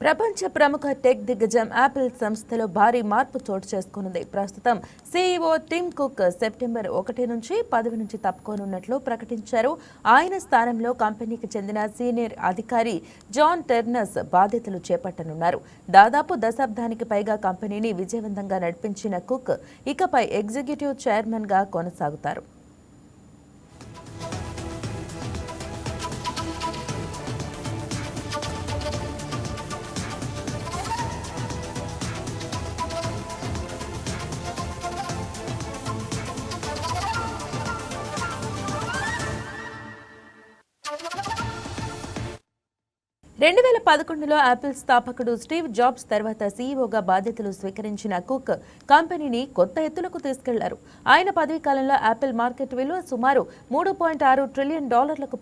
ప్రపంచ ప్రముఖ టెక్ దిగ్గజం యాపిల్ సంస్థలో భారీ మార్పు చోటు చేసుకున్నది. ప్రస్తుతం సీఈఓ టిమ్ కుక్ సెప్టెంబర్ 1 నుంచి పదవి నుంచి తప్పుకోనున్నట్లు ప్రకటించారు. ఆయన స్థానంలో కంపెనీకి చెందిన సీనియర్ అధికారి జాన్ టెర్నర్స్ బాధ్యతలు చేపట్టనున్నారు. దాదాపు దశాబ్దానికి పైగా కంపెనీని విజయవంతంగా నడిపించిన కుక్ ఇకపై ఎగ్జిక్యూటివ్ చైర్మన్ గా కొనసాగుతారు. 2011లో యాపిల్ స్థాపకుడు స్టీవ్ జాబ్స్ తర్వాత సీఈఓగా బాధ్యతలు స్వీకరించిన కుక్ కంపెనీని కొత్త ఎత్తులకు తీసుకెళ్లారు. ఆయన పదవీ కాలంలో యాపిల్ మార్కెట్ విలువ సుమారు $3.6 ట్రిలియన్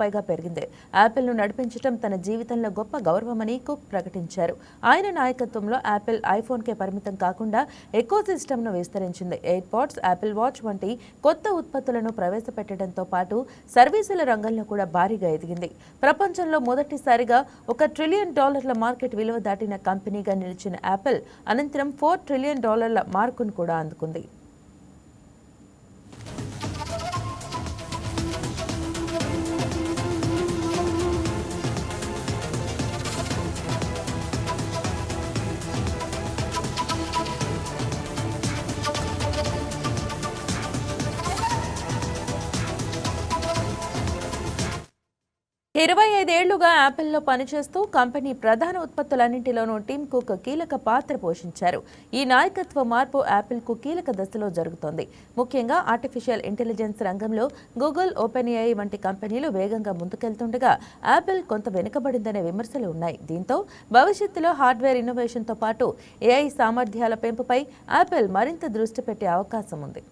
పైగా పెరిగింది. యాపిల్ను నడిపించడం తన జీవితంలో గొప్ప గౌరవమని కుక్ ప్రకటించారు. ఆయన నాయకత్వంలో యాపిల్ ఐఫోన్కే పరిమితం కాకుండా ఎకోసిస్టమ్ను విస్తరించింది. ఎయిర్పాడ్స్, యాపిల్ వాచ్ వంటి కొత్త ఉత్పత్తులను ప్రవేశపెట్టడంతో పాటు సర్వీసుల రంగంలో కూడా భారీగా ఎదిగింది. ప్రపంచంలో మొదటిసారిగా $1 ట్రిలియన్ మార్కెట్ విలువ దాటిన కంపెనీగా నిలిచిన యాపిల్ అనంతరం $4 ట్రిలియన్ మార్కును కూడా అందుకుంది. – 25 ఏళ్లుగా యాపిల్లో పనిచేస్తూ కంపెనీ ప్రధాన ఉత్పత్తులన్నింటిలోనూ టిమ్ కుక్ కీలక పాత్ర పోషించారు. ఈ నాయకత్వ మార్పు యాపిల్కు కీలక దశలో జరుగుతోంది. ముఖ్యంగా ఆర్టిఫిషియల్ ఇంటెలిజెన్స్ రంగంలో గూగుల్, ఓపెన్ఏఐ వంటి కంపెనీలు వేగంగా ముందుకెళ్తుండగా యాపిల్ కొంత వెనుకబడిందనే విమర్శలు ఉన్నాయి. దీంతో భవిష్యత్తులో హార్డ్వేర్ ఇన్నోవేషన్తో పాటు ఏఐ సామర్థ్యాల పెంపుపై యాపిల్ మరింత దృష్టి పెట్టే అవకాశం ఉంది.